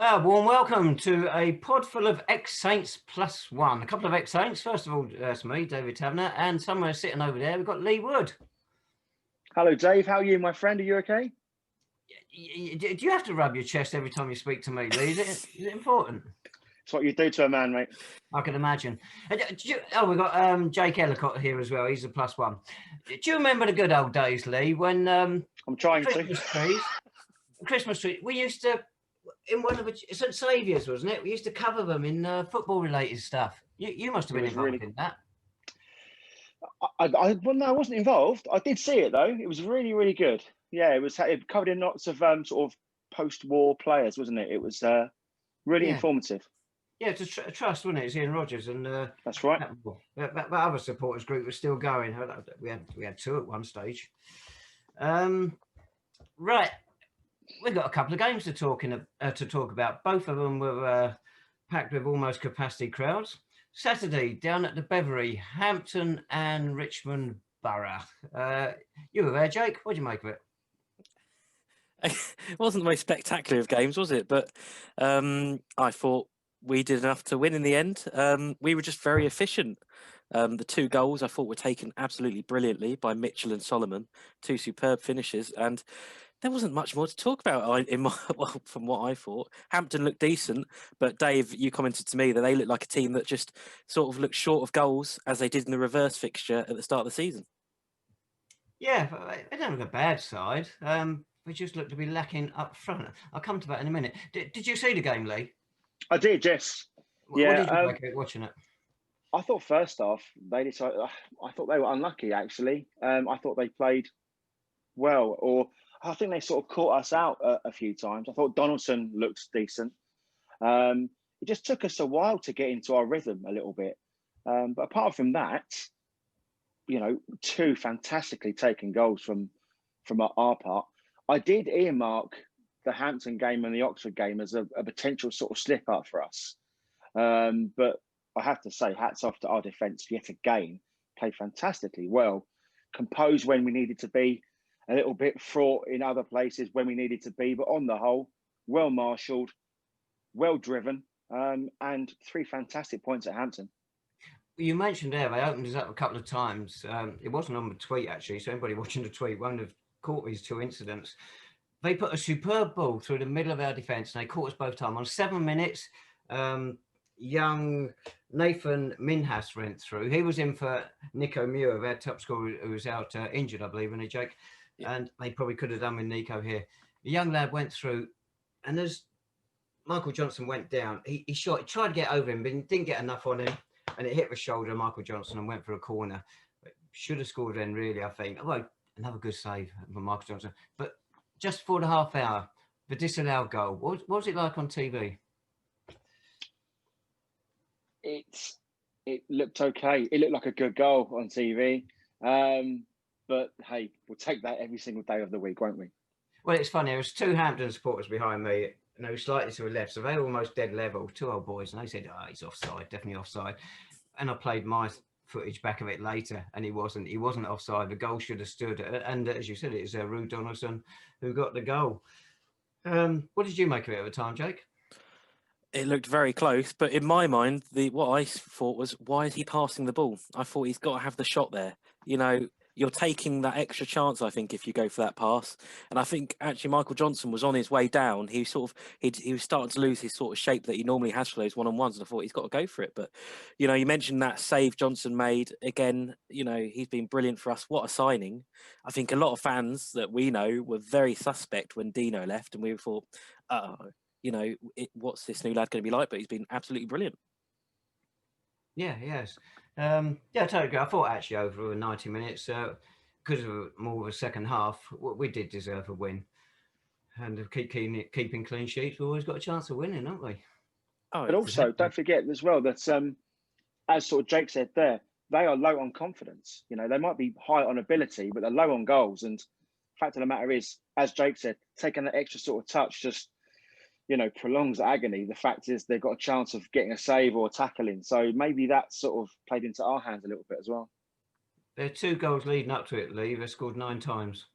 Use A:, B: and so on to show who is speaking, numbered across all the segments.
A: Warm welcome to a pod full of ex-Saints plus one. A couple of ex-Saints. First of all, that's me, David Tavener, and somewhere sitting over there, we've got Lee Wood.
B: Hello, Dave. How are you, my friend? Are you okay?
A: Do you have to rub your chest every time you speak to me, Lee? Is it important?
B: It's what you do to a man, mate.
A: I can imagine. We've got Jake Ellacott here as well. He's a plus one. Do you remember the good old days, Lee, when
B: I'm trying
A: Christmas trees, we used to, in one of the St Saviour's, wasn't it? We used to cover them in football-related stuff. You must have been involved in that.
B: Well, no, I wasn't involved. I did see it though. It was really, really good. Yeah, it covered in lots of sort of post-war players, wasn't it? It was really informative.
A: Yeah, it's a trust, wasn't it? It's Ian Rogers and
B: that's right.
A: That other supporters group was still going. We had two at one stage. Right, we've got a couple of games to talk about. Both of them were packed with almost capacity crowds. Saturday down at the Beverley, Hampton and Richmond Borough. You were there, Jake. What did you make of it?
C: It wasn't the most spectacular of games, was it? But I thought we did enough to win in the end. We were just very efficient. The two goals I thought were taken absolutely brilliantly by Mitchell and Solomon, two superb finishes, and there wasn't much more to talk about from what I thought. Hampton looked decent, but Dave, you commented to me that they looked like a team that just sort of looked short of goals as they did in the reverse fixture at the start of the season.
A: Yeah, they don't look a bad side. They just look to be lacking up front. I'll come to that in a minute. Did you see the game, Lee?
B: I did, yes.
A: What did you make of it watching it?
B: I thought first off, I thought they were unlucky, actually. I thought they played well, or I think they sort of caught us out a few times. I thought Donaldson looked decent. It just took us a while to get into our rhythm a little bit. But apart from that, two fantastically taken goals from our part. I did earmark the Hampton game and the Oxford game as a potential sort of slip up for us. But I have to say, hats off to our defence yet again. Played fantastically well, composed when we needed to be, a little bit fraught in other places when we needed to be, but on the whole, well marshalled, well driven, and three fantastic points at Hampton.
A: You mentioned there they opened us up a couple of times. It wasn't on the tweet actually, so anybody watching the tweet won't have caught these two incidents. They put a superb ball through the middle of our defence, and they caught us both times. On 7 minutes, young Nathan Minhas went through. He was in for Nico Muir, their top scorer, who was out injured, I believe, wasn't he, Jake? Yeah. And they probably could have done with Nico here. The young lad went through, and as Michael Johnson went down, he tried to get over him, but he didn't get enough on him, and it hit the shoulder of Michael Johnson and went for a corner. Should have scored then, really, I think. Although, another good save from Michael Johnson. But just for the half hour, the disallowed goal, what was it like on TV?
B: It looked okay. It looked like a good goal on TV. But hey, we'll take that every single day of the week, won't we?
A: Well, it's funny. There was two Hampton supporters behind me, and they were slightly to the left, so they were almost dead level. Two old boys, and they said, "Oh, he's offside, definitely offside." And I played my footage back of it later, and he wasn't offside. The goal should have stood. And as you said, it was Rue Donaldson who got the goal. What did you make of it at the time, Jake?
C: It looked very close, but in my mind, what I thought was, why is he passing the ball? I thought he's got to have the shot there. You're taking that extra chance, I think, if you go for that pass. And I think actually Michael Johnson was on his way down. He was starting to lose his sort of shape that he normally has for those one-on-ones. And I thought he's got to go for it. But, you mentioned that save Johnson made. Again, he's been brilliant for us. What a signing. I think a lot of fans that we know were very suspect when Dino left. And we thought, what's this new lad going to be like? But he's been absolutely brilliant.
A: Yeah, yes. I totally agree. I thought actually over 90 minutes, because of more of a second half, we did deserve a win. And keeping clean sheets, we've always got a chance of winning, haven't we?
B: Oh, but also, don't forget as well that, as sort of Jake said there, they are low on confidence. They might be high on ability, but they're low on goals. And the fact of the matter is, as Jake said, taking that extra sort of touch just prolongs agony. The fact is they've got a chance of getting a save or tackling. So maybe that sort of played into our hands a little bit as well.
A: There are 2 goals leading up to it, Lee. They scored 9 times.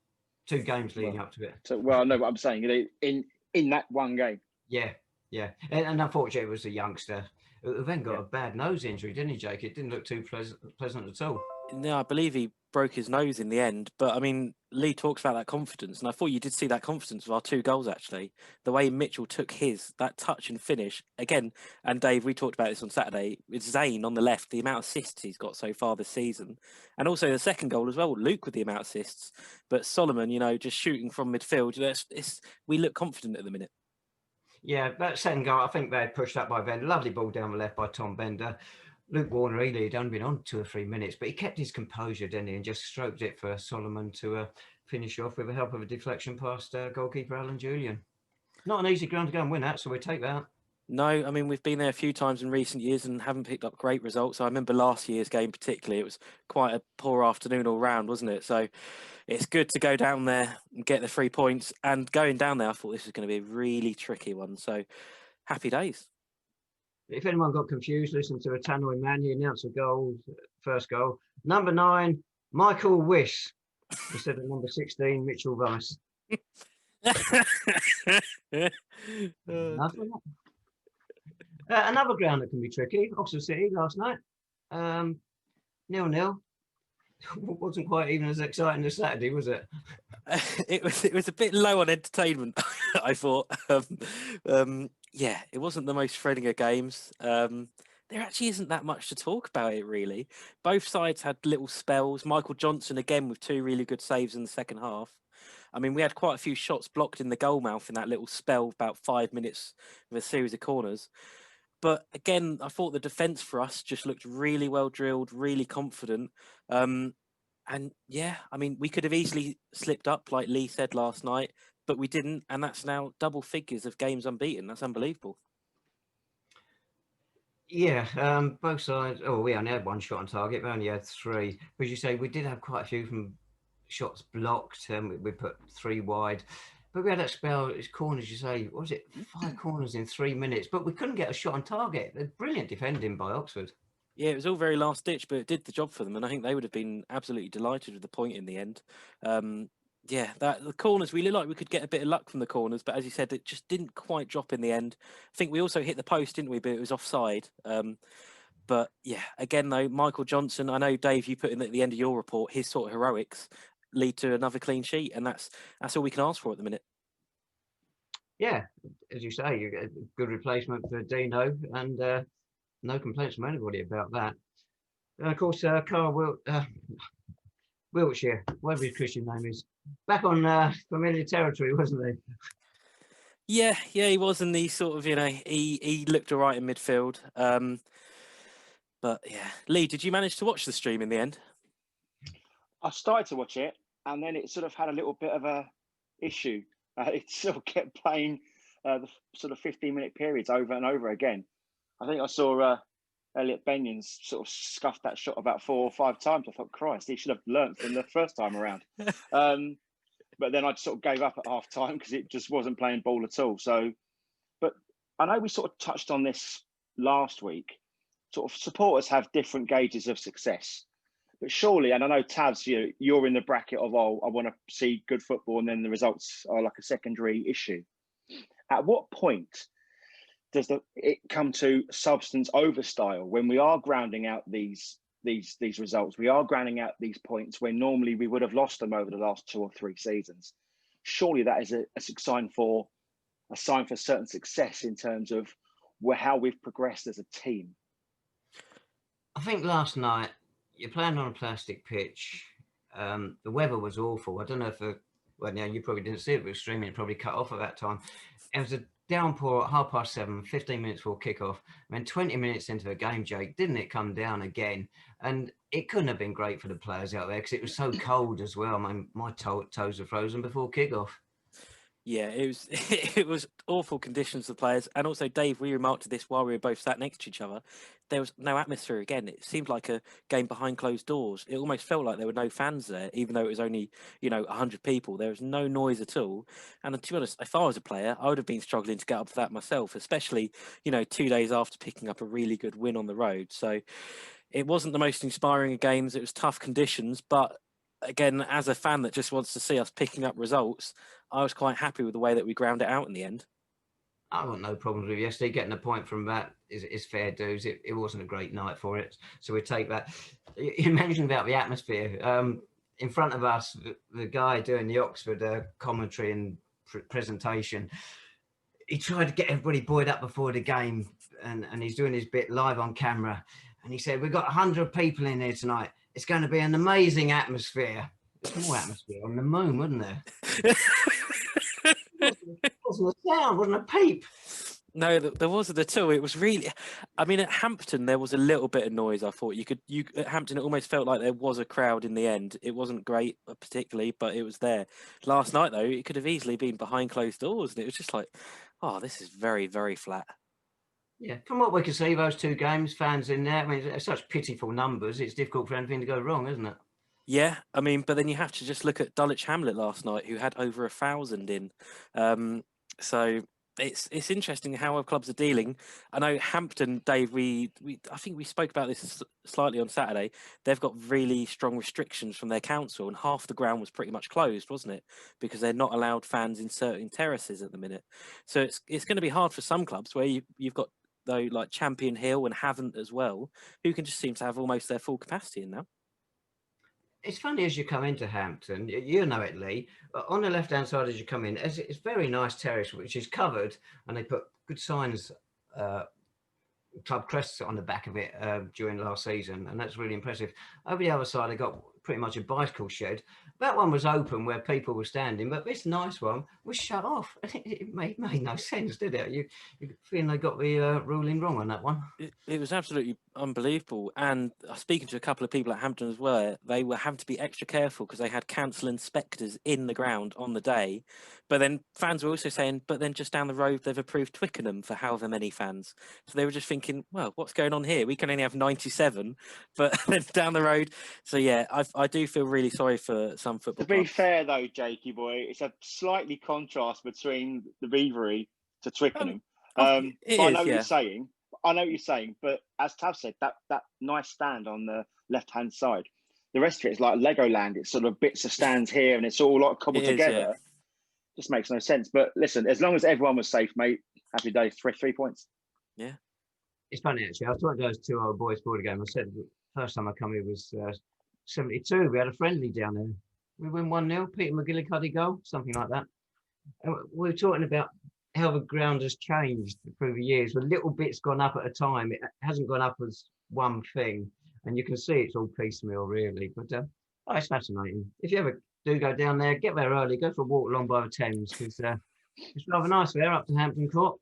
A: 2 games leading up to it.
B: So, well, I know what I'm saying. In that one game.
A: Yeah. Yeah, and unfortunately, it was a youngster who then got
B: Yeah.
A: a bad nose injury, didn't he, Jake? It didn't look too pleasant at all.
C: No, I believe he broke his nose in the end. But I mean, Lee talks about that confidence, and I thought you did see that confidence with our 2 goals actually. The way Mitchell took that touch and finish again. And Dave, we talked about this on Saturday. With Zane on the left, the amount of assists he's got so far this season, and also the second goal as well. Luke with the amount of assists, but Solomon, just shooting from midfield. We look confident at the minute.
A: Yeah, that second goal, I think they pushed up by Bender. Lovely ball down the left by Tom Bender. Luke Warner, he'd only been on 2 or 3 minutes, but he kept his composure, didn't he, and just stroked it for Solomon to finish off with the help of a deflection past goalkeeper Alan Julian. Not an easy ground to go and win that, so we take that.
C: No, I mean, we've been there a few times in recent years and haven't picked up great results. I remember last year's game particularly, it was quite a poor afternoon all round, wasn't it? So it's good to go down there and get the 3 points. And going down there, I thought this was going to be a really tricky one. So happy days.
A: If anyone got confused, listen to a Tannoy man. He announced the goal, first goal. Number 9, Michael Wiss, instead of number 16, Mitchell Weiss. Another ground that can be tricky, Oxford City last night. 0-0. Wasn't quite even as exciting as Saturday, was it?
C: It was a bit low on entertainment, I thought. Yeah, it wasn't the most thrilling of games. There actually isn't that much to talk about it, really. Both sides had little spells. Michael Johnson, again, with 2 really good saves in the second half. I mean, we had quite a few shots blocked in the goal mouth in that little spell, about 5 minutes of a series of corners. But again, I thought the defence for us just looked really well drilled, really confident. And yeah, I mean, we could have easily slipped up, like Lee said last night, but we didn't. And that's now double figures of games unbeaten. That's unbelievable.
A: Yeah, both sides. Oh, we only had 1 shot on target. We only had 3. As you say, we did have quite a few from shots blocked. We put 3 wide. But we had that spell, it's corners, you say, what was it, 5 corners in 3 minutes, but we couldn't get a shot on target. Brilliant defending by Oxford.
C: Yeah, it was all very last ditch, but it did the job for them. And I think they would have been absolutely delighted with the point in the end. Yeah, the corners, we looked like we could get a bit of luck from the corners, but as you said, it just didn't quite drop in the end. I think we also hit the post, didn't we? But it was offside. But yeah, again, though, Michael Johnson, I know, Dave, you put in at the end of your report, his sort of heroics lead to another clean sheet, and that's all we can ask for at the minute.
A: Yeah, as you say, you get a good replacement for Dino, and no complaints from anybody about that. And of course, Carl Wiltshire, whatever his Christian name is, back on familiar territory, wasn't he?
C: Yeah, he was, and he sort of, he looked all right in midfield. But yeah, Lee, did you manage to watch the stream in the end?
B: I started to watch it, and then it sort of had a little bit of a issue. It sort of kept playing the sort of 15-minute periods over and over again. I think I saw Elliot Benyon's sort of scuffed that shot about 4 or 5 times. I thought, Christ, he should have learnt from the first time around. But then I sort of gave up at half time because it just wasn't playing ball at all. So, but I know we sort of touched on this last week. Sort of supporters have different gauges of success. But surely, and I know Tavs, you're in the bracket of, I want to see good football, and then the results are like a secondary issue. At what point does it come to substance over style when we are grounding out these results? We are grounding out these points where normally we would have lost them over the last 2 or 3 seasons. Surely that is a sign for certain success in terms of how we've progressed as a team.
A: I think last night, you're playing on a plastic pitch. The weather was awful. I don't know if you probably didn't see it, but it was streaming. It probably cut off at that time. It was a downpour at 7:30, 15 minutes before kickoff. I mean, 20 minutes into the game, Jake, didn't it come down again? And it couldn't have been great for the players out there because it was so cold as well. I mean, my toes were frozen before kickoff.
C: Yeah, it was awful conditions for the players. And also, Dave, we remarked this while we were both sat next to each other. There was no atmosphere again. It seemed like a game behind closed doors. It almost felt like there were no fans there, even though it was only, 100 people. There was no noise at all. And to be honest, if I was a player, I would have been struggling to get up for that myself, especially, 2 days after picking up a really good win on the road. So it wasn't the most inspiring of games. It was tough conditions, but again, as a fan that just wants to see us picking up results, I was quite happy with the way that we ground it out in the end.
A: I've got no problems with yesterday. Getting a point from that is fair dues. It wasn't a great night for it, so we take that. You mentioned about the atmosphere. In front of us, the guy doing the Oxford commentary and presentation, he tried to get everybody buoyed up before the game, and he's doing his bit live on camera. And he said, "We've got 100 people in here tonight. It's going to be an amazing atmosphere." There's more atmosphere on the moon, wasn't there? Wasn't a sound, wasn't a peep.
C: No, there wasn't at all. It was really, I mean, at Hampton there was a little bit of noise. I thought at Hampton it almost felt like there was a crowd in the end. It wasn't great particularly, but it was there. Last night though, it could have easily been behind closed doors, and it was just like, oh, this is very, very flat.
A: Yeah, from what we can see, those two games, fans in there. I mean, it's such pitiful numbers. It's difficult for anything to go wrong, isn't it?
C: Yeah, I mean, but then you have to just look at Dulwich Hamlet last night, who had over 1,000 in. So it's interesting how our clubs are dealing. I know Hampton, Dave. I think we spoke about this slightly on Saturday. They've got really strong restrictions from their council, and half the ground was pretty much closed, wasn't it? Because they're not allowed fans in certain terraces at the minute. So it's going to be hard for some clubs where you've got though like Champion Hill and Havant as well, who can just seem to have almost their full capacity in now.
A: It's funny as you come into Hampton, you know it, Lee. On the left-hand side as you come in, it's very nice terrace which is covered, and they put good signs, club crests on the back of it during last season, and that's really impressive. Over the other side, they got pretty much a bicycle shed. That one was open where people were standing, but this nice one was shut off. It made no sense, did it? You feeling they got the ruling wrong on that one?
C: It was absolutely unbelievable. And speaking to a couple of people at Hampton as well, they were having to be extra careful because they had council inspectors in the ground on the day. But then fans were also saying, but then just down the road, they've approved Twickenham for however many fans. So they were just thinking, well, what's going on here? We can only have 97, but then down the road. So yeah, I do feel really sorry for some football clubs.
B: To be fair though, Jakey boy, it's a slightly contrast between the Beavery to Twickenham. I know what you're saying. I know what you're saying, but as Tav said, that nice stand on the left-hand side, the rest of it is like Legoland. It's sort of bits of stands here, and it's all like cobbled together. Yeah. Just makes no sense. But listen, as long as everyone was safe, mate, happy day. 3 points.
C: Yeah.
A: It's funny actually. I was talking to those two old boys before the game. I said the first time I come here was 72. We had a friendly down there. We win 1-0. Peter McGillicuddy goal, something like that. And we were talking about how the ground has changed through the years. With little bits gone up at a time. It hasn't gone up as one thing, and you can see it's all piecemeal, really. But it's fascinating. If you ever do go down there, get there early. Go for a walk along by the Thames because it's rather nice there up to Hampton Court.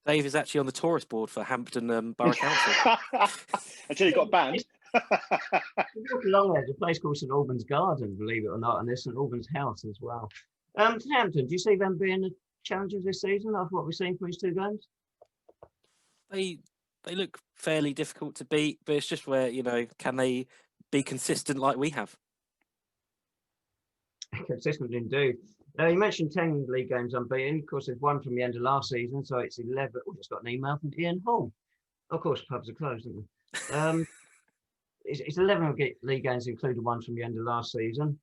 C: Dave is actually on the tourist board for Hampton Borough Council.
B: Until he got banned.
A: You walk along there's a place called St Albans Garden, believe it or not, and there's St Albans House as well. Hampton, do you see them being the challenges this season after what we've seen from these two games?
C: They look fairly difficult to beat, but it's just where, can they be consistent like we have?
A: Consistent indeed. You mentioned 10 league games unbeaten. Of course, there's one from the end of last season, so it's 11. We just got an email from Ian Hall. Of course, pubs are closed, aren't they? It's 11 league games, including one from the end of last season,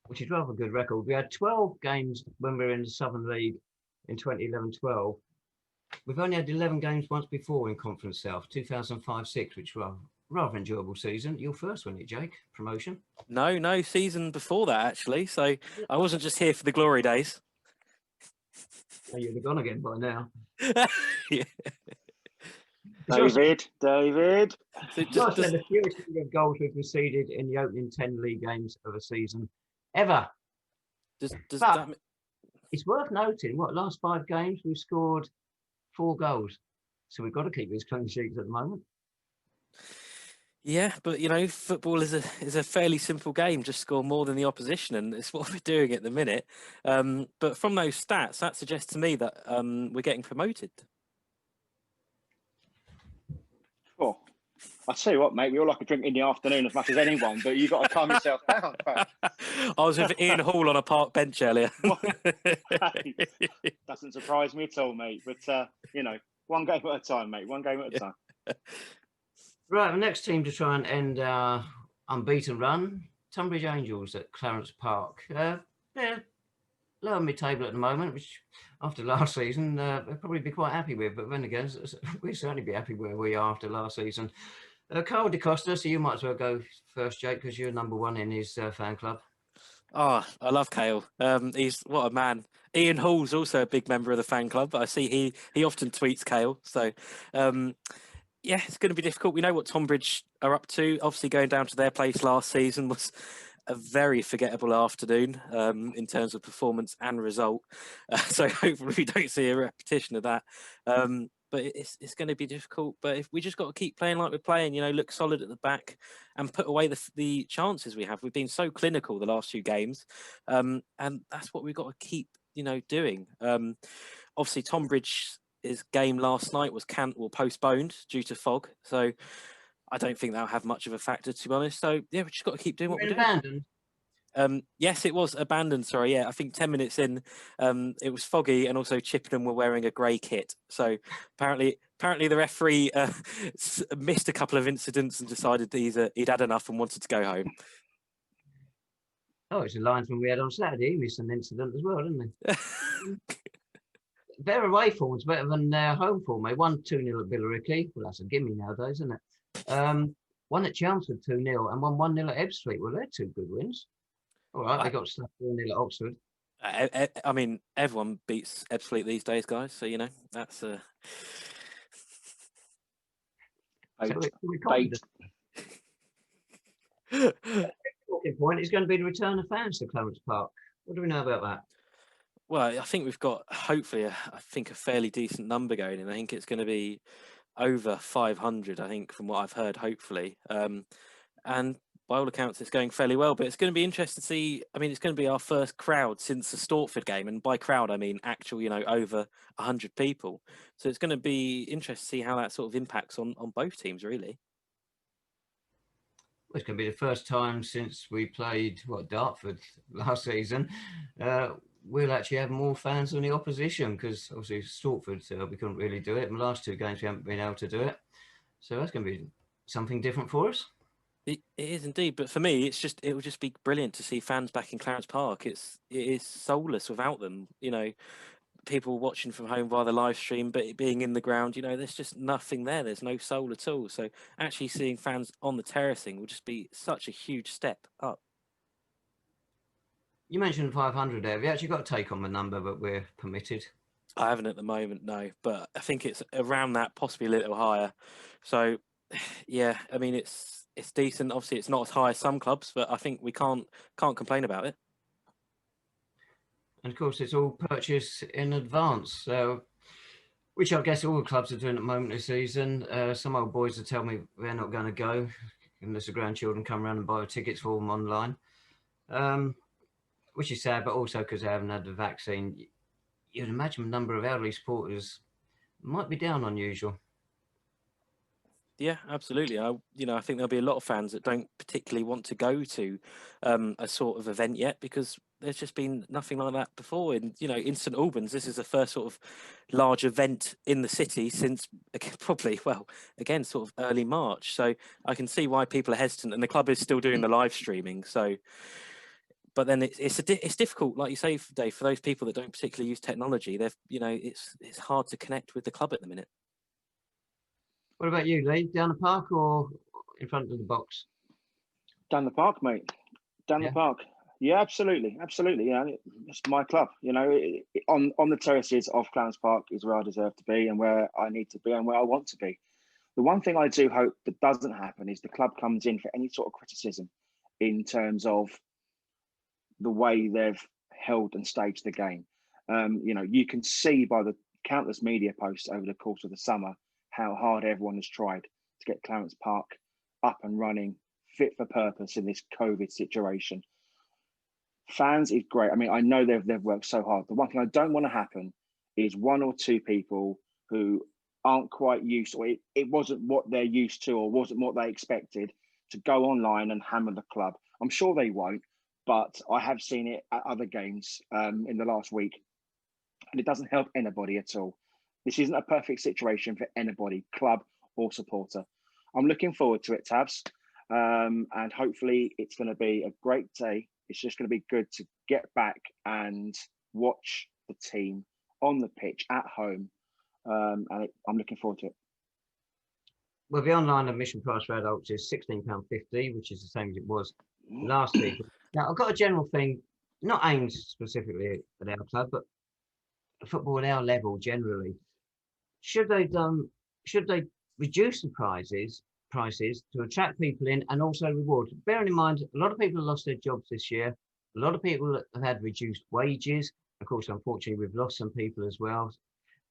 A: which is rather a good record. We had 12 games when we were in the Southern League in 2011-12. We've only had 11 games once before in Conference South, 2005-06, which was a rather enjoyable season. Your first, wasn't it, Jake? Promotion?
C: No, season before that, actually. So I wasn't just here for the glory days.
A: Oh, you'd have gone again by now.
C: Yeah.
B: David.
A: So just the fewest number of goals we've conceded in the opening 10 league games of a season ever. It's worth noting, last 5 games we've scored 4 goals. So we've got to keep these clean sheets at the moment.
C: Yeah, but football is a fairly simple game. Just score more than the opposition, and it's what we're doing at the minute. But from those stats, that suggests to me that we're getting promoted.
B: Oh, I tell you what, mate, you're like a drink in the afternoon as much as anyone, but you've got to calm yourself down.
C: I was with Ian Hall on a park bench earlier.
B: Doesn't surprise me at all, mate. But one game at a time, mate. One game at a time.
A: Right, the next team to try and end our unbeaten run, Tonbridge Angels at Clarence Park. low on my table at the moment, which after last season, they'll probably be quite happy with. But then again, we'll certainly be happy where we are after last season. Carl DeCosta, so you might as well go first, Jake, because you're number one in his fan club.
C: Oh, I love Kale. He's what a man. Ian Hall's also a big member of the fan club. I see he often tweets Kale. So, yeah, it's going to be difficult. We know what Tonbridge are up to. Obviously, going down to their place last season was a very forgettable afternoon in terms of performance and result. So hopefully we don't see a repetition of that. But it's going to be difficult. But if we just got to keep playing like we're playing, look solid at the back and put away the chances we have. We've been so clinical the last few games, and that's what we've got to keep, doing. Obviously, Tonbridge's game last night was postponed due to fog, so I don't think that'll have much of a factor, to be honest. So yeah, we just got to keep doing what we're doing.
A: Abandoned.
C: Yes, it was abandoned. Sorry, yeah, I think 10 minutes in, it was foggy, and also Chippenham were wearing a grey kit. So apparently the referee missed a couple of incidents and decided that he'd had enough and wanted to go home.
A: Oh, it's a linesman we had on Saturday. He missed an incident as well, didn't he? Their away form's better than their home form. They won 2-0 at Billericay. Well, that's a gimme nowadays, isn't it? Won at Chelmsford 2-0 and won 1-0 at Ebbsfleet. Well, they're two good wins. All right, they got stuff 4-0 at Oxford.
C: I mean, everyone beats Ebbsfleet these days, guys. So that's a
B: bait.
A: Talking point is going to be the return of fans to Clarence Park. What do we know about that?
C: Well, I think we've got hopefully a fairly decent number going, and I think it's going to be over 500. I think from what I've heard, hopefully, and by all accounts, it's going fairly well. But it's going to be interesting to see. I mean, it's going to be our first crowd since the Stortford game, and by crowd I mean actual, over 100 people. So it's going to be interesting to see how that sort of impacts on both teams, really.
A: Well, it's going to be the first time since we played Dartford last season. We'll actually have more fans than the opposition, because obviously Stortford we couldn't really do it. In the last two games we haven't been able to do it. So that's going to be something different for us.
C: It is indeed, but for me, it will just be brilliant to see fans back in Clarence Park. It is soulless without them. People watching from home via the live stream, but it being in the ground, there's just nothing there. There's no soul at all. So actually seeing fans on the terracing will just be such a huge step up.
A: You mentioned 500 there. Have you actually got a take on the number that we're permitted?
C: I haven't at the moment, no, but I think it's around that, possibly a little higher. So yeah, I mean, it's decent. Obviously, it's not as high as some clubs, but I think we can't complain about it.
A: And of course, it's all purchased in advance, which I guess all the clubs are doing at the moment this season. Some old boys will tell me they're not going to go unless the grandchildren come around and buy tickets for them online, which is sad, but also because they haven't had the vaccine. You'd imagine the number of elderly supporters might be down on usual.
C: Yeah, absolutely. I think there'll be a lot of fans that don't particularly want to go to a sort of event yet, because there's just been nothing like that before. In St Albans, this is the first sort of large event in the city since probably, again, sort of early March. So I can see why people are hesitant, and the club is still doing the live streaming. So, but then it's difficult, like you say, Dave, for those people that don't particularly use technology. It's hard to connect with the club at the minute.
B: What about you, Lee? Down the park or in front of the box? Down the park, mate. Down the park. Yeah, absolutely. Yeah, it's my club. On the terraces of Clarence Park is where I deserve to be and where I need to be and where I want to be. The one thing I do hope that doesn't happen is the club comes in for any sort of criticism in terms of the way they've held and staged the game. You can see by the countless media posts over the course of the summer how hard everyone has tried to get Clarence Park up and running, fit for purpose in this COVID situation. Fans is great. I mean, I know they've worked so hard. The one thing I don't want to happen is one or two people who aren't quite used, or it wasn't what they're used to or wasn't what they expected, to go online and hammer the club. I'm sure they won't, but I have seen it at other games in the last week, and it doesn't help anybody at all. This isn't a perfect situation for anybody, club or supporter. I'm looking forward to it, Tabs, and hopefully it's going to be a great day. It's just going to be good to get back and watch the team on the pitch at home, and I'm looking forward to it.
A: Well, the online admission price for adults is £16.50, which is the same as it was last season. Now, I've got a general thing, not aimed specifically at our club, but football at our level generally. Should they reduce the prices to attract people in and also reward? Bearing in mind, a lot of people have lost their jobs this year. A lot of people have had reduced wages. Of course, unfortunately, we've lost some people as well,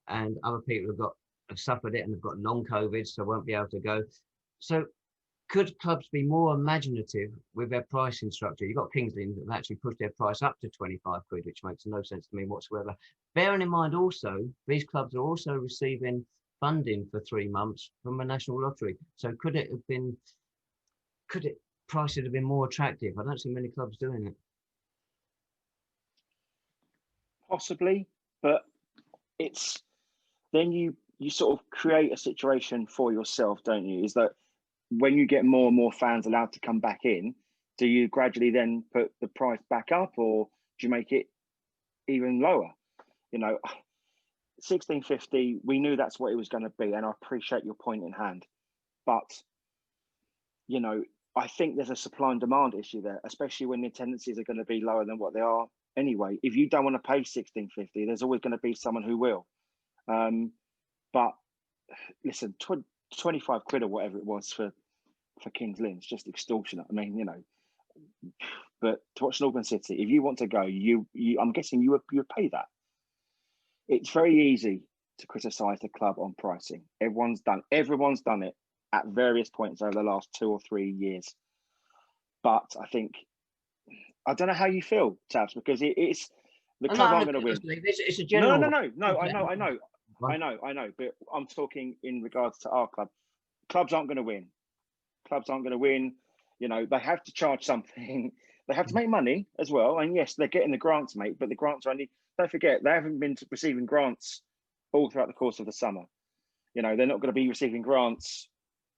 A: and other people have suffered it and have got long COVID, so won't be able to go. So could clubs be more imaginative with their pricing structure? You've got Kingsley that have actually pushed their price up to 25 quid, which makes no sense to me whatsoever. Bearing in mind also, these clubs are also receiving funding for 3 months from a national lottery. So could price it have been more attractive? I don't see many clubs doing it.
B: Possibly, but it's then you sort of create a situation for yourself, don't you? Is that when you get more and more fans allowed to come back in, do you gradually then put the price back up, or do you make it even lower? You know, 16.50, we knew that's what it was going to be, and I appreciate your point in hand. But, you know, I think there's a supply and demand issue there, especially when the attendances are going to be lower than what they are anyway. If you don't want to pay 16.50, there's always going to be someone who will. But listen, 25 quid or whatever it was for Kings Lynn, it's just extortionate. I mean, you know, but to watch Northern City, if you want to go, I'm guessing you would pay that. It's very easy to criticise the club on pricing. Everyone's done it at various points over the last 2 or 3 years. But I think, I don't know how you feel, Tabs, because it's the club aren't going to win.
A: It's a general.
B: No. I know. But I'm talking in regards to our club. Clubs aren't going to win. You know, they have to charge something. They have to make money as well. And yes, they're getting the grants, mate. But the grants are only, don't forget, they haven't been receiving grants all throughout the course of the summer. You know, they're not going to be receiving grants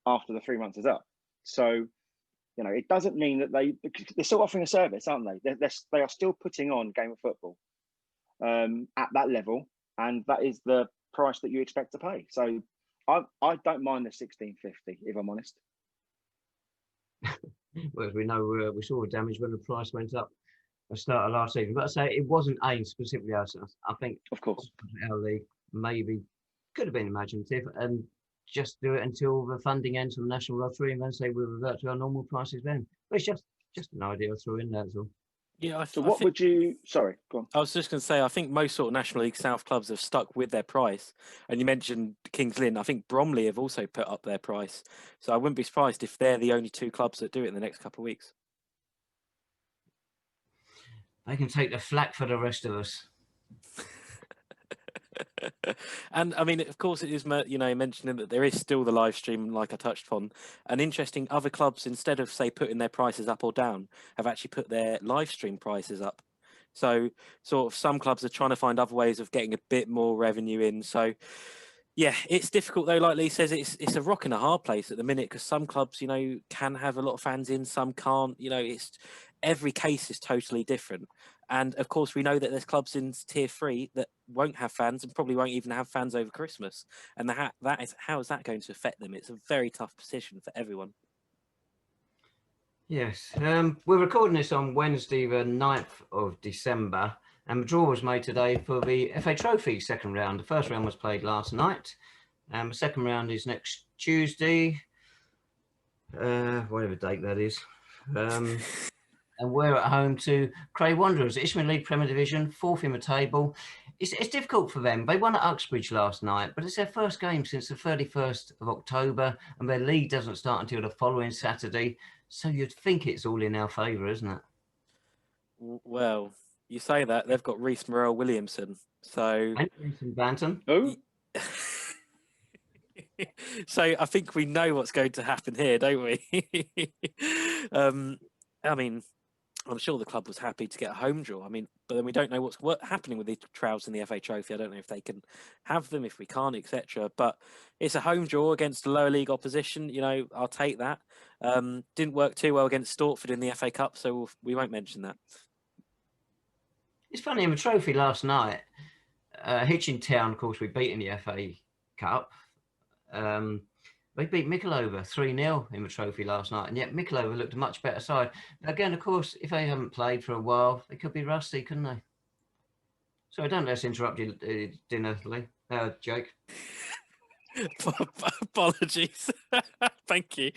B: after the 3 months is up. So, you know, it doesn't mean that they're still offering a service, aren't they? They are still putting on game of football at that level, and that is the price that you expect to pay. So I don't mind the 16.50, if I'm honest.
A: Well, as we know, we saw damage when the price went up at the start of last season. But I say it wasn't aimed specifically at us. I think,
B: of course,
A: our league maybe could have been imaginative and just do it until the funding ends from the National Lottery, and then say we'll revert to our normal prices then. But it's just an idea I threw in there, that's all.
C: Yeah.
B: Would you? Sorry, go on.
C: I was just going to say, I think most sort of National League South clubs have stuck with their price. And you mentioned Kings Lynn. I think Bromley have also put up their price. So I wouldn't be surprised if they're the only 2 clubs that do it in the next couple of weeks.
A: They can take the flak for the rest of us.
C: And I mean, of course, it is, you know, mentioning that there is still the live stream, like I touched upon. And interesting, other clubs, instead of, say, putting their prices up or down, have actually put their live stream prices up. So sort of some clubs are trying to find other ways of getting a bit more revenue in. So yeah, it's difficult though. Like Lee says, it's a rock and a hard place at the minute, because some clubs, you know, can have a lot of fans in, some can't. You know, every case is totally different. And of course, we know that there's clubs in Tier 3 that won't have fans and probably won't even have fans over Christmas. And how is that going to affect them? It's a very tough position for everyone.
A: Yes, we're recording this on Wednesday, the 9th of December, and the draw was made today for the FA Trophy second round. The first round was played last night, and the second round is next Tuesday, whatever date that is. And we're at home to Cray Wanderers, Isthmian League Premier Division, 4th in the table. It's difficult for them. They won at Uxbridge last night, but it's their first game since the 31st of October, and their league doesn't start until the following Saturday. So you'd think it's all in our favour, isn't it?
C: Well, you say that, they've got Rhys Murrell-Williamson. So
A: Bantam.
B: Oh.
C: So I think we know what's going to happen here, don't we? I mean, I'm sure the club was happy to get a home draw. I mean, but then we don't know what's happening with the trials in the FA Trophy. I don't know if they can have them, if we can't, etc. But it's a home draw against a lower league opposition. You know, I'll take that. Didn't work too well against Stortford in the FA Cup, so we won't mention that.
A: It's funny, in the trophy last night, Hitchin Town, of course, we beat in the FA Cup. They beat Mickleover 3-0 in the trophy last night, and yet Mickleover looked a much better side. But again, of course, if they haven't played for a while, they could be rusty, couldn't they? So don't let's interrupt your dinner, Lee. Jake.
C: Apologies. Thank you.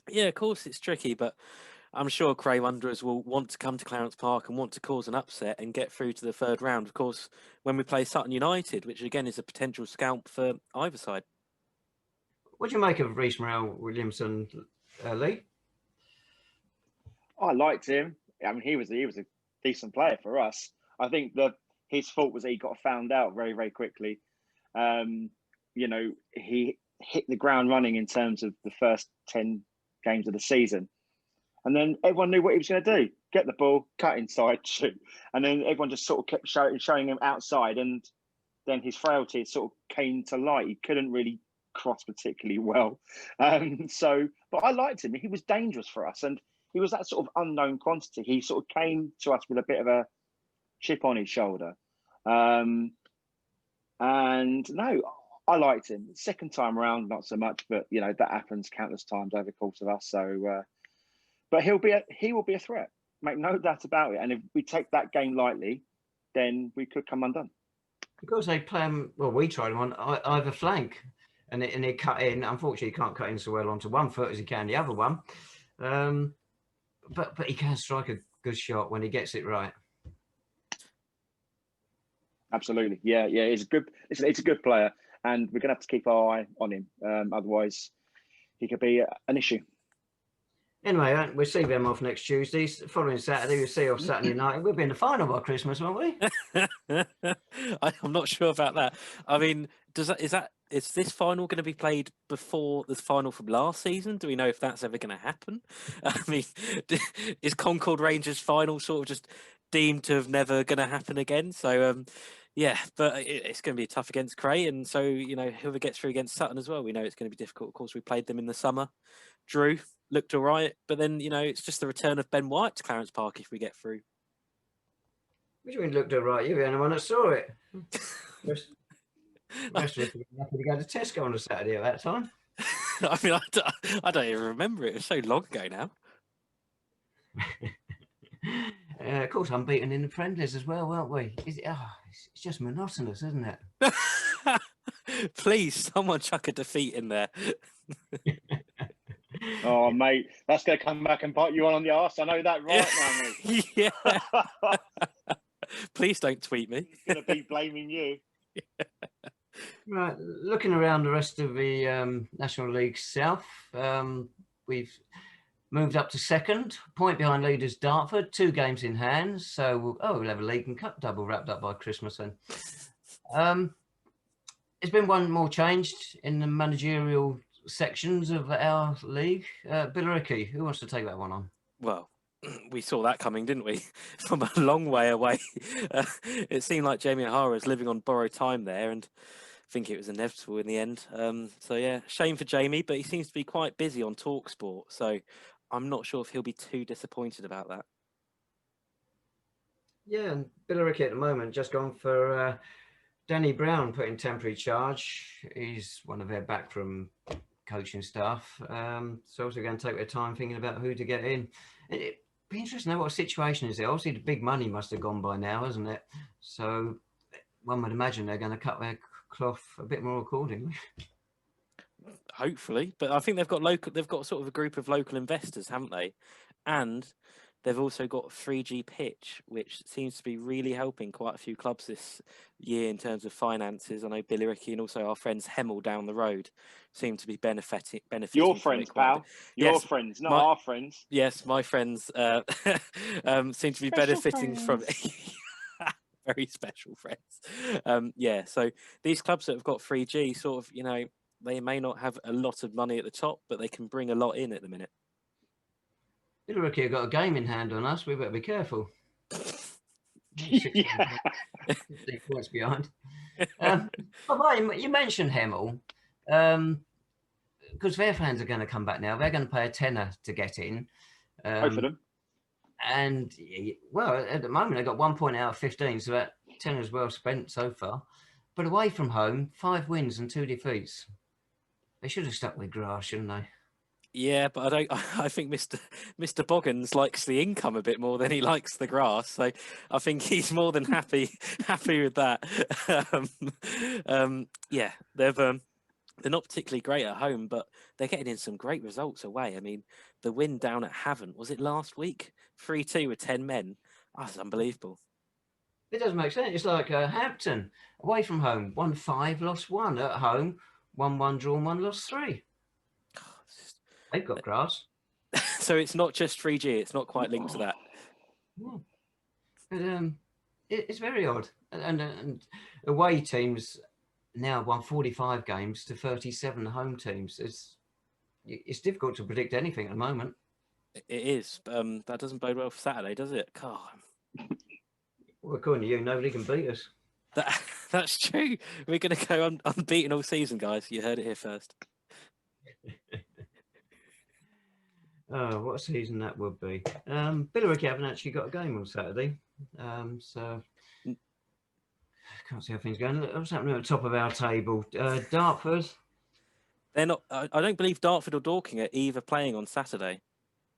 C: Yeah, of course it's tricky, but I'm sure Cray Wanderers will want to come to Clarence Park and want to cause an upset and get through to the third round. Of course, when we play Sutton United, which again is a potential scalp for either side.
A: What do you make of Rhys Murrell-Williamson, Lee?
B: I liked him. I mean, he was a decent player for us. I think his fault was that he got found out very, very quickly. You know, he hit the ground running in terms of the first 10 games of the season. And then everyone knew what he was going to do. Get the ball, cut inside, shoot. And then everyone just sort of kept showing him outside. And then his frailty sort of came to light. He couldn't really cross particularly well. But I liked him. He was dangerous for us. And he was that sort of unknown quantity. He sort of came to us with a bit of a chip on his shoulder. And no, I liked him. Second time around, not so much, but you know that happens countless times over the course of us. So, but he will be a threat. Make no doubt about it. And if we take that game lightly, then we could come undone.
A: Because they play him. Well, we tried him on either flank, and he cut in. Unfortunately, he can't cut in so well onto one foot as he can the other one. But he can strike a good shot when he gets it right.
B: Absolutely, yeah. He's a good player, and we're gonna have to keep our eye on him. Otherwise, he could be an issue.
A: Anyway, we'll see them off next Tuesday. Following Saturday, we'll see off Sutton United. We'll be in the final by Christmas, won't we?
C: I'm not sure about that. I mean, is this final going to be played before the final from last season? Do we know if that's ever going to happen? I mean, is Concord Rangers final sort of just deemed to have never going to happen again? So, yeah, but it's going to be tough against Cray, and so you know whoever gets through against Sutton as well, we know it's going to be difficult. Of course, we played them in the summer, drew, looked all right, but then you know it's just the return of Ben White to Clarence Park if we get through.
A: Which one looked all right? You're the only one that saw it. Rest of us were happy to go to Tesco on a Saturday at that time.
C: I mean, I don't even remember it. It was so long ago now.
A: Of course, unbeaten in the friendlies as well, weren't we? It's just monotonous, isn't it?
C: Please, someone chuck a defeat in there.
B: Oh, mate, that's going to come back and bite you on the arse. I know that right now, mate.
C: Yeah. Please don't tweet me.
B: He's going to be blaming you.
A: Right, looking around the rest of the National League South, we've moved up to second, point behind leaders Dartford, 2 games in hand. So, we'll have a league and cup double wrapped up by Christmas then. There's been one more changed in the managerial sections of our league. Billericay, who wants to take that one on?
C: Well, we saw that coming, didn't we? From a long way away. It seemed like Jamie O'Hara was living on borrowed time there, and I think it was inevitable in the end. So yeah, shame for Jamie, but he seems to be quite busy on TalkSport, so I'm not sure if he'll be too disappointed about that. Yeah,
A: and Billericay at the moment just gone for Danny Brown put in temporary charge. He's one of their back from coaching staff. So also going to take their time thinking about who to get in. It'd be interesting to know what situation is there. Obviously, the big money must have gone by now, hasn't it? So one would imagine they're going to cut their cloth a bit more accordingly.
C: Hopefully, but I think they've got sort of a group of local investors, haven't they? And they've also got 3G pitch, which seems to be really helping quite a few clubs this year in terms of finances. I know Billericay and also our friends Hemel down the road seem to be benefiting.
B: Your friends, pal. Your friends, not our friends.
C: Yes, my friends seem to be benefiting from very special friends. Yeah, so these clubs that have got 3G sort of, you know, they may not have a lot of money at the top, but they can bring a lot in at the minute.
A: Billericay have got a game in hand on us. We better be careful.
B: Yeah.
A: 16 points behind. You mentioned Hemel, because their fans are going to come back now. They're going to pay a tenner to get in.
B: Both of them.
A: And well, at the moment, they got 1 point out of 15, so that 10 is well spent so far. But away from home, 5 wins and 2 defeats. They should have stuck with grass, shouldn't they?
C: Yeah, but I don't. I think Mr. Boggins likes the income a bit more than he likes the grass. So I think he's more than happy with that. Yeah, they're not particularly great at home, but they're getting in some great results away. I mean, the win down at Havant, was it last week? 3-2 with 10 men. Oh, that's unbelievable.
A: It doesn't make sense. It's like Hampton, away from home, won 5, lost 1. At home, 1-1, drawn 1, lost 3. They've got grass.
C: So it's not just 3G. It's not quite linked to that.
A: Yeah. But it's very odd. And away teams now won 45 games to 37 home teams. It's difficult to predict anything at the moment.
C: It is. That doesn't bode well for Saturday, does it? God.
A: Well, according to you, nobody can beat us.
C: That's true. We're going to go unbeaten all season, guys. You heard it here first.
A: Oh, what a season that would be. Billericay haven't actually got a game on Saturday. So I can't see how things are going. What's happening at the top of our table? Dartford.
C: They're not. I don't believe Dartford or Dorking are either playing on Saturday.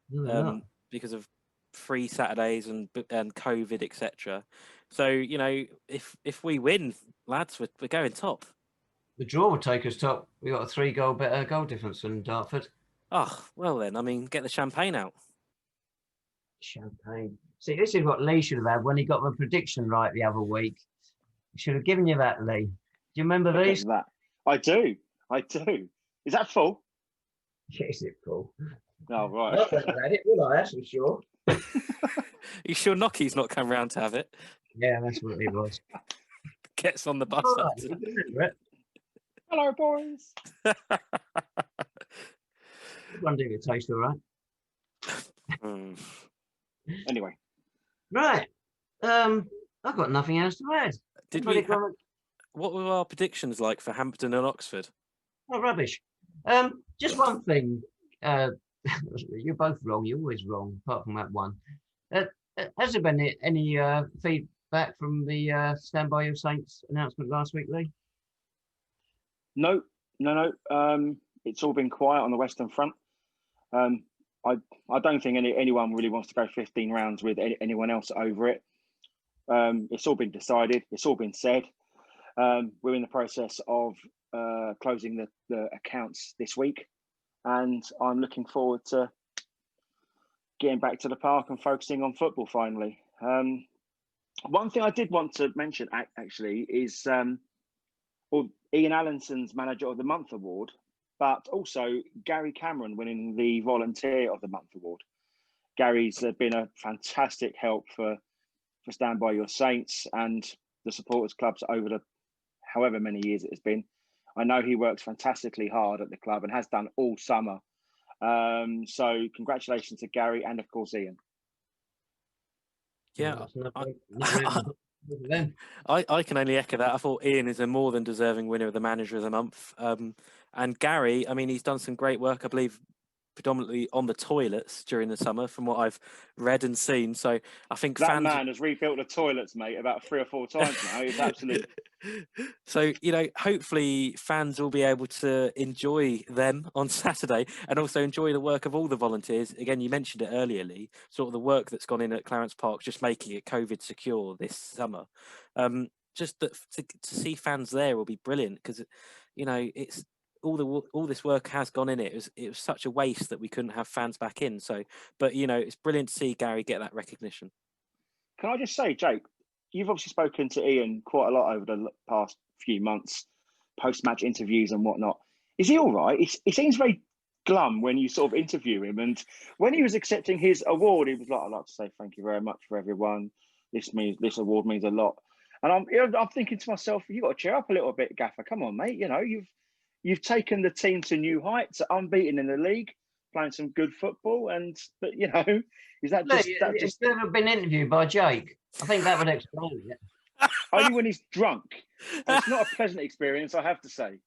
A: No,
C: because of free Saturdays and COVID, etc. So if we win, lads, we're going top.
A: the draw will take us top. We got a 3 goal better goal difference than Dartford.
C: Oh well, then I mean, get the champagne out.
A: Champagne. See, this is what Lee should have had when he got the prediction right the other week. He should have given you that, Lee. Do you remember these?
B: That I do. Is that full?
A: Yes, it's full.
B: Oh, right.
A: I wouldn't have had it, would I? That's for sure.
C: You sure Nocky's not come round to have it?
A: Yeah, that's what it was.
C: Gets on the bus.
A: Oh,
C: up
A: you
C: to...
A: remember it.
B: Hello, boys.
A: One do your taste, all right.
B: Anyway.
A: Right. I've got nothing else to add.
C: Did
A: Somebody
C: we?
A: got-
C: What were our predictions like for Hampton and Oxford?
A: Oh, rubbish. Just one thing. You're both wrong. You're always wrong, apart from that one. Has there been any feedback from the Stand By Your Saints announcement last week, Lee?
B: No. It's all been quiet on the Western Front. I don't think anyone really wants to go 15 rounds with anyone else over it. It's all been decided. It's all been said. We're in the process of closing the accounts this week, and I'm looking forward to getting back to the park and focusing on football finally. One thing I did want to mention actually is Ian Allinson's Manager of the Month award, but also Gary Cameron winning the Volunteer of the Month award. Gary's been a fantastic help for Stand By Your Saints and the supporters clubs over the however many years it has been. I know he works fantastically hard at the club and has done all summer. So congratulations to Gary and of course Ian.
C: Yeah, I can only echo that. I thought Ian is a more than deserving winner of the Manager of the Month. And Gary, I mean, he's done some great work, I believe, predominantly on the toilets during the summer, from what I've read and seen. So I think
B: that man has rebuilt the toilets, mate, about 3 or 4 times now. It's absolutely.
C: So hopefully fans will be able to enjoy them on Saturday and also enjoy the work of all the volunteers. Again, you mentioned it earlier, Lee, sort of the work that's gone in at Clarence Park, just making it COVID secure this summer. Just to see fans there will be brilliant, because it's all this work has gone in it. It was such a waste that we couldn't have fans back in. So, but it's brilliant to see Gary get that recognition.
B: Can I just say, Jake, you've obviously spoken to Ian quite a lot over the past few months, post-match interviews and whatnot. Is he all right? He seems very glum when you sort of interview him. And when he was accepting his award, he was like, "I'd like to say thank you very much for everyone. This award means a lot." And I'm thinking to myself, you've got to cheer up a little bit, Gaffer. Come on, mate. You've taken the team to new heights, unbeaten in the league, playing some good football, but is that just?
A: It's never been interviewed by Jake. I think that would explain it.
B: Only when he's drunk. It's not a pleasant experience, I have to say.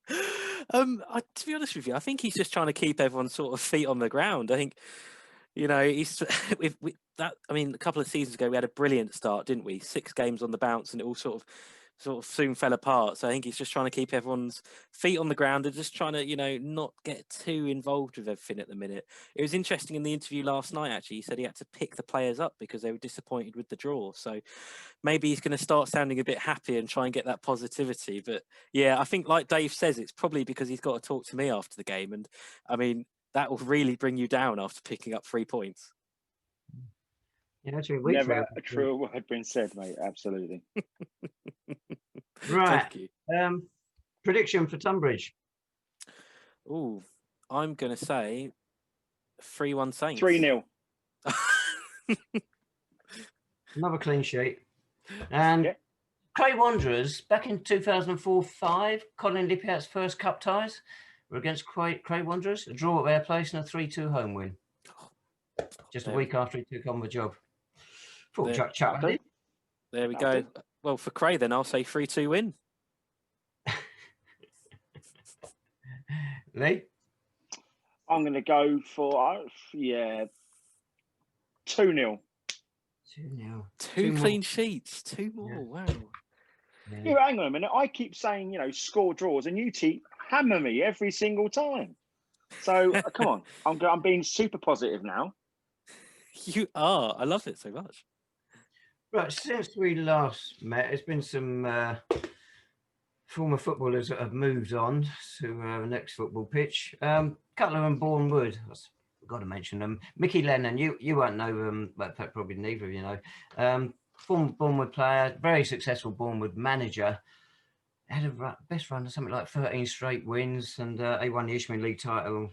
C: To be honest with you, I think he's just trying to keep everyone's sort of feet on the ground. I think You know, he's that. I mean, a couple of seasons ago, we had a brilliant start, didn't we? 6 games on the bounce, and it all sort of soon fell apart. So I think he's just trying to keep everyone's feet on the ground and just trying to, you know, not get too involved with everything at the minute. It was interesting in the interview last night, actually. He said he had to pick the players up because they were disappointed with the draw. So maybe he's going to start sounding a bit happy and try and get that positivity. But yeah, I think like Dave says, it's probably because he's got to talk to me after the game. And I mean, that will really bring you down after picking up 3 points.
A: Yeah, actually,
B: Never a truer word been said, mate. Absolutely.
A: Right.
C: Thank you.
A: Prediction for Tunbridge.
C: Oh, I'm going to say 3-1 Saints.
B: 3-0.
A: Another clean sheet. And
B: Yeah.
A: Cray Wanderers, back in 2004-5, Colin Lippiat's first cup ties were against Cray Wanderers, a draw at their place and a 3-2 home win. Just a week after he took on the job.
C: There we go. Well, for Cray, then I'll say 3-2 win.
A: Lee?
B: I'm going to go for 2-0.
A: 2-0.
C: 2 clean sheets. 2 more.
A: Yeah.
C: Wow.
B: Yeah, hang on a minute. I keep saying, you know, score draws, and you hammer me every single time. So come on, I'm being super positive now.
C: You are. I love it so much.
A: Right, since we last met, there's been some former footballers that have moved on to the next football pitch. Cutler and Bournemouth, I've got to mention them. Mickey Lennon, you won't know them, but probably neither of you know. Former Bournemouth player, very successful Bournemouth manager. Had a best run of something like 13 straight wins, and he won the Isthmian League title,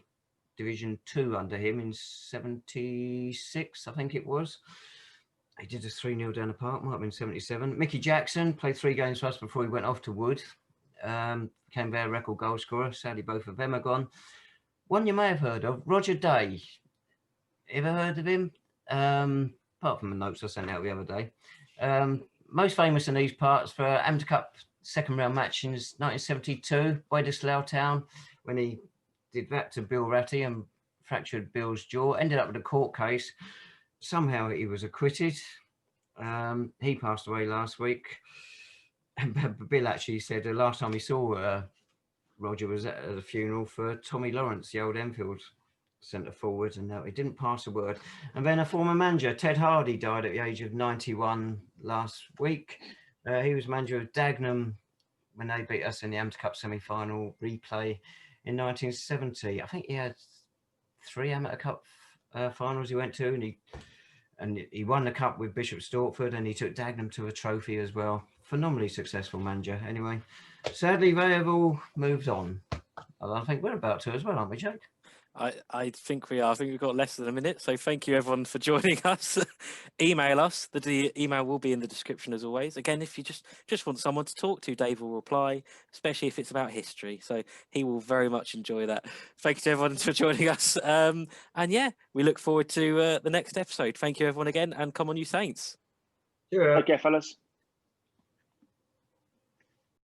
A: Division 2 under him in 76, I think it was. He did us 3-0 down the park, might have been 77. Mickey Jackson played 3 games for us before he went off to Wood. Became their record goal scorer. Sadly, both of them are gone. One you may have heard of, Roger Day. Ever heard of him? Apart from the notes I sent out the other day. Most famous in these parts for Amateur Cup second round match in 1972, Weddislow Town, when he did that to Bill Ratty and fractured Bill's jaw. Ended up with a court case. Somehow he was acquitted. He passed away last week. And Bill actually said the last time he saw Roger was at the funeral for Tommy Lawrence, the old Enfield centre forward, and he didn't pass a word. And then a former manager, Ted Hardy, died at the age of 91 last week. He was manager of Dagenham when they beat us in the Amateur Cup semi-final replay in 1970. I think he had 3 Amateur Cup finals he went to, and he won the cup with Bishop Stortford, and he took Dagenham to a trophy as well. Phenomenally successful manager. Anyway, sadly they have all moved on. I think we're about to as well, aren't we, Jake?
C: I think we are. I think we've got less than a minute. So thank you everyone for joining us. Email us. The email will be in the description as always. Again, if you just want someone to talk to, Dave will reply, especially if it's about history. So he will very much enjoy that. Thank you to everyone for joining us. And yeah, we look forward to the next episode. Thank you everyone again, and come on you Saints.
A: Yeah.
B: Okay, fellas.